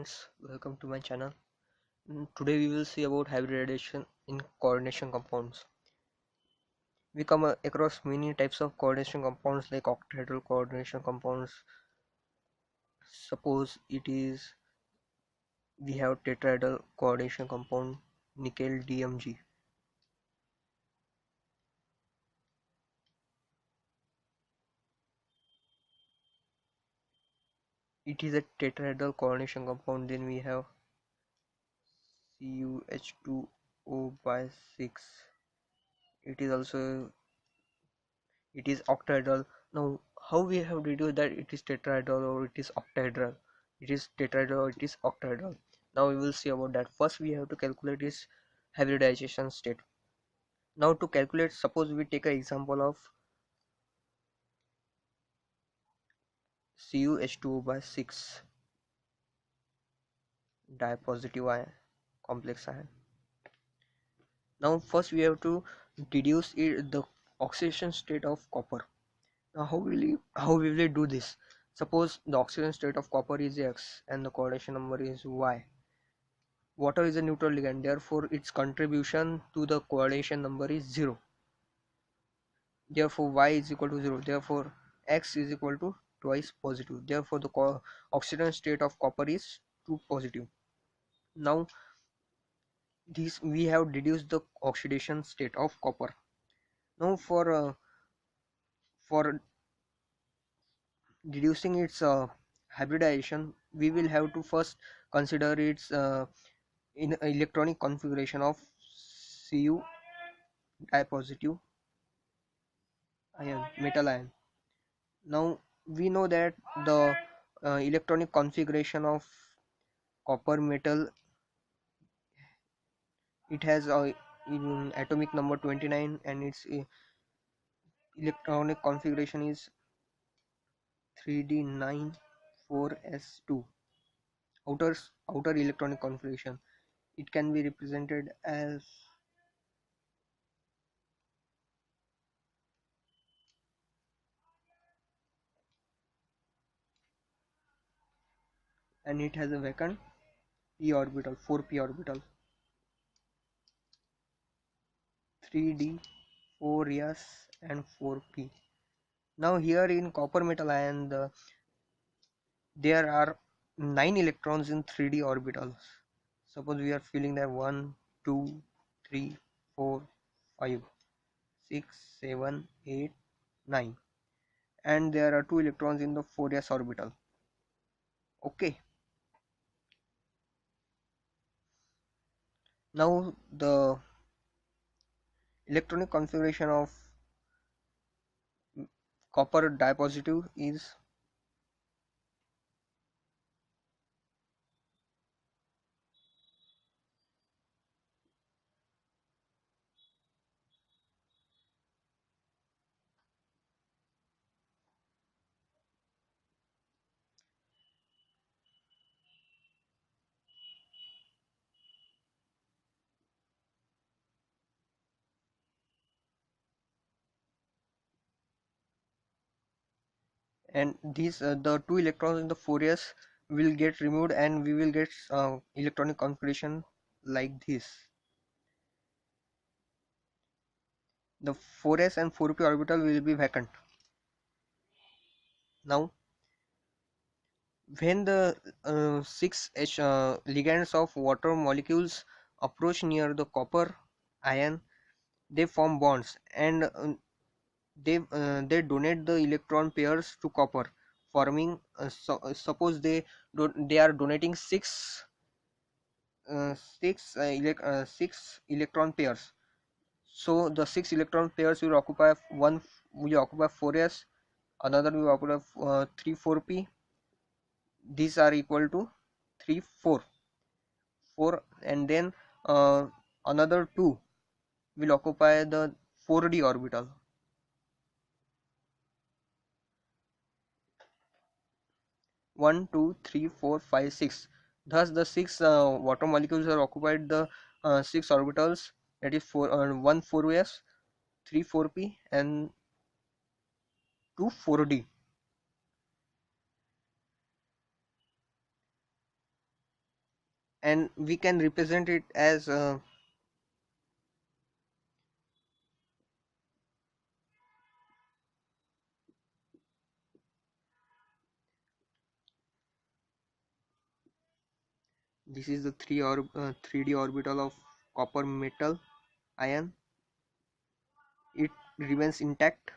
friends, welcome to my channel. Today we will see about hybridization in coordination compounds. We come across many types of coordination compounds like octahedral coordination compounds. Suppose it is we have tetrahedral coordination compound nickel DMG. It is a tetrahedral coordination compound. Then we have CuH2O by 6. It is also it is octahedral. Now how we have deduced that it is tetrahedral or it is octahedral? It is tetrahedral or it is octahedral. Now we will see about that. First we have to calculate its hybridization state. Now to calculate, suppose we take an example of CuH2O by 6 dipositive ion, complex ion. Now first we have to deduce the oxidation state of copper. Now how will we do this? Suppose the oxidation state of copper is X and the coordination number is Y. Water is a neutral ligand, therefore its contribution to the coordination number is 0. Therefore Y is equal to 0. Therefore X is equal to twice positive. Therefore the oxidation state of copper is 2 positive. Now this we have deduced the oxidation state of copper. Now for deducing its hybridization, we will have to first consider its in electronic configuration of Cu dipositive ion, metal ion. Now we know that the electronic configuration of copper metal, it has in atomic number 29 and its electronic configuration is 3d94s2. Outer electronic configuration, it can be represented as, and it has a vacant p orbital, 4p orbital, 3d, 4s and 4p. Now here in copper metal ion, there are 9 electrons in 3d orbitals. Suppose we are feeling that 1 2 3 4 5 6 7 8 9, and there are 2 electrons in the 4s orbital. Okay, now the electronic configuration of copper dipositive is, and these the 2 electrons in the 4s will get removed and we will get electronic configuration like this. The 4s and 4p orbital will be vacant. Now when the 6H ligands of water molecules approach near the copper ion, they form bonds, and they donate the electron pairs to copper, forming suppose they are donating 6 electron pairs. So the 6 electron pairs will occupy, one will occupy 4s, another will occupy 3 4p. These are equal to 3 4 4, and then another 2 will occupy the 4d orbital. 1 2 3 4 5 6. Thus the 6 water molecules are occupied the 6 orbitals, that is 1 4s, 3 4p and 2 4d. and we can represent it as this is the 3D orbital of copper metal ion. It remains intact,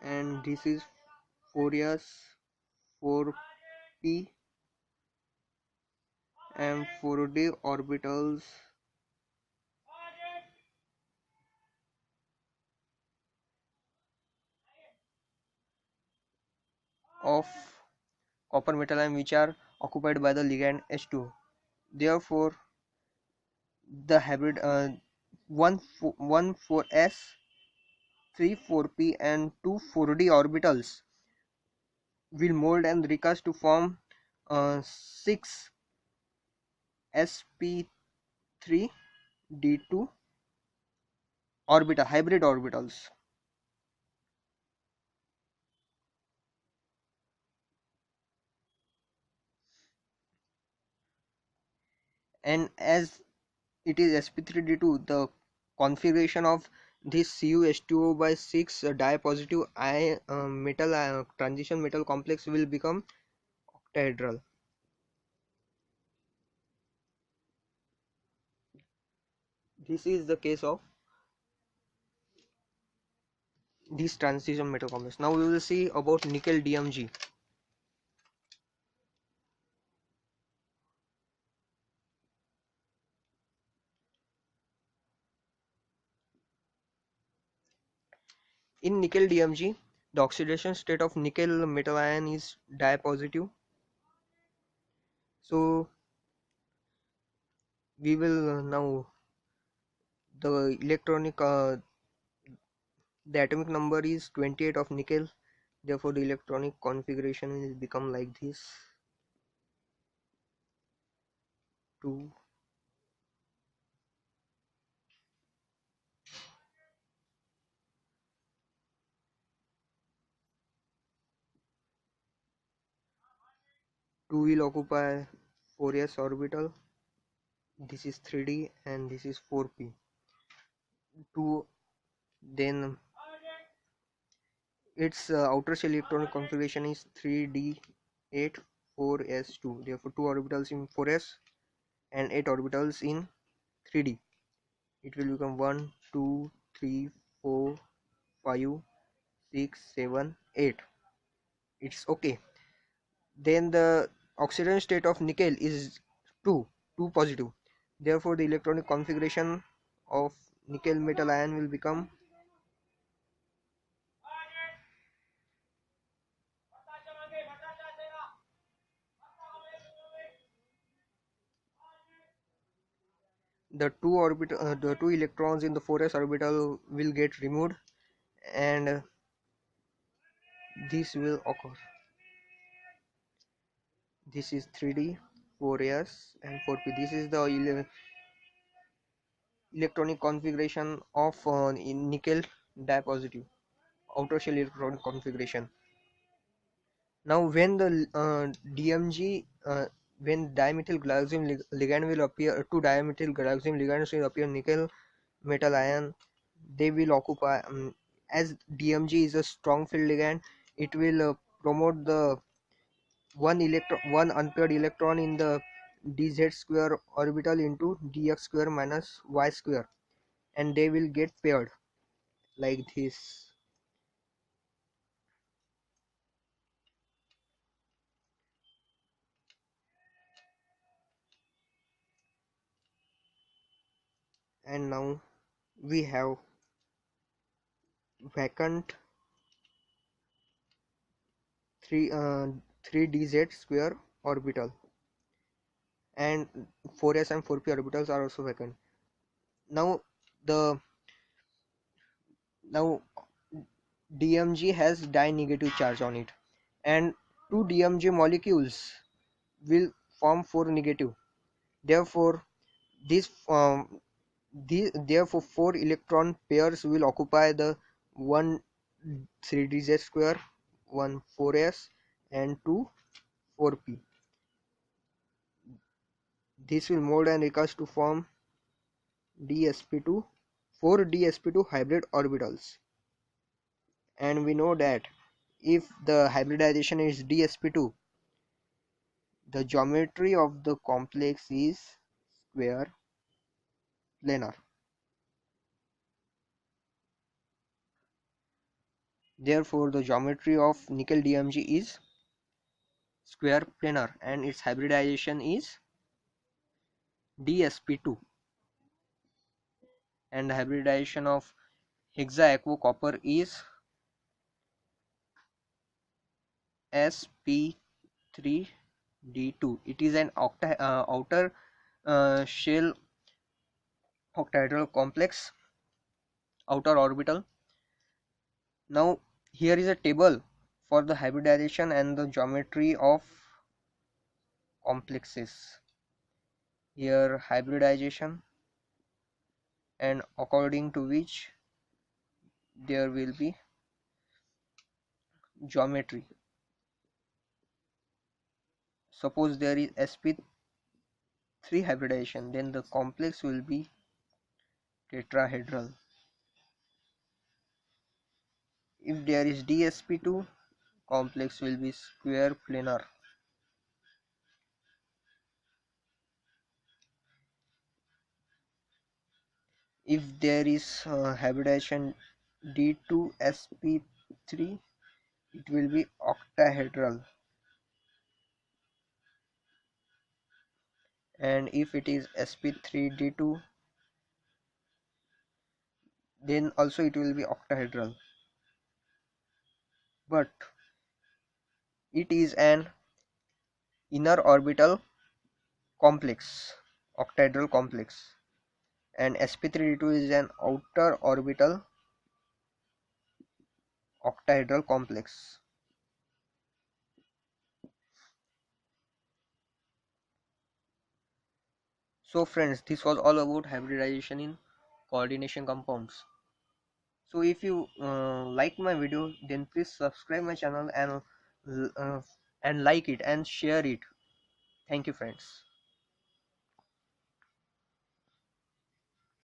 and this is 4s 4p and 4d orbitals of copper metal ion which are occupied by the ligand H2. Therefore, the hybrid 1 4s 3 4p and 2 4d orbitals will mold and recast to form 6 sp3d2 orbital hybrid orbitals. And as it is sp3d2, the configuration of this CuH2O by 6 dipositive metal transition metal complex will become octahedral. This is the case of this transition metal complex. Now we will see about nickel DMG. In nickel DMG, the oxidation state of nickel metal ion is dipositive. So we will now the electronic the atomic number is 28 of nickel. Therefore, the electronic configuration will become like this: 2, 2 will occupy 4s orbital. This is 3d and this is 4p. 2 then its outer shell electronic configuration is 3d8 4s2. Therefore, 2 orbitals in 4s and 8 orbitals in 3d. It will become 1 2 3 4 5 6 7 8. It's okay. Then the oxidation state of nickel is 2 positive. Therefore, the electronic configuration of nickel metal ion will become the two electrons in the 4s orbital will get removed, and this will occur. This is 3d 4s and 4p. This is the electronic configuration of in nickel dipositive outer shell electronic configuration. Now when the DMG when dimethyl glyoxime ligand will appear, two dimethyl glyoxime ligands will appear nickel metal ion, they will occupy as DMG is a strong field ligand, it will promote the one unpaired electron in the dz square orbital into dx square minus y square, and they will get paired like this. And now we have vacant 3 3dz square orbital, and 4s and 4p orbitals are also vacant. Now the now DMG has di-negative charge on it, and two DMG molecules will form 4 negative. Therefore, this therefore 4 electron pairs will occupy the one 3dz square, one 4s and two 4p. This will mold and recast to form dsp2 4 dsp2 hybrid orbitals. And we know that if the hybridization is dsp2, the geometry of the complex is square planar. Therefore, the geometry of nickel DMG is square planar and its hybridization is dsp2, and the hybridization of hexaaqua copper is sp3d2. It is an outer shell octahedral complex, outer orbital. Now here is a table for the hybridization and the geometry of complexes. Here hybridization, and according to which there will be geometry. Suppose there is sp3 hybridization, then the complex will be tetrahedral. If there is dsp2, complex will be square planar. If there is hybridization d2sp3, it will be octahedral. And if it is sp3d2, then also it will be octahedral. But it is an inner orbital complex, octahedral complex, and sp3d2 is an outer orbital octahedral complex. So friends, this was all about hybridization in coordination compounds. So if you like my video, then please subscribe my channel and like it and share it. Thank you friends.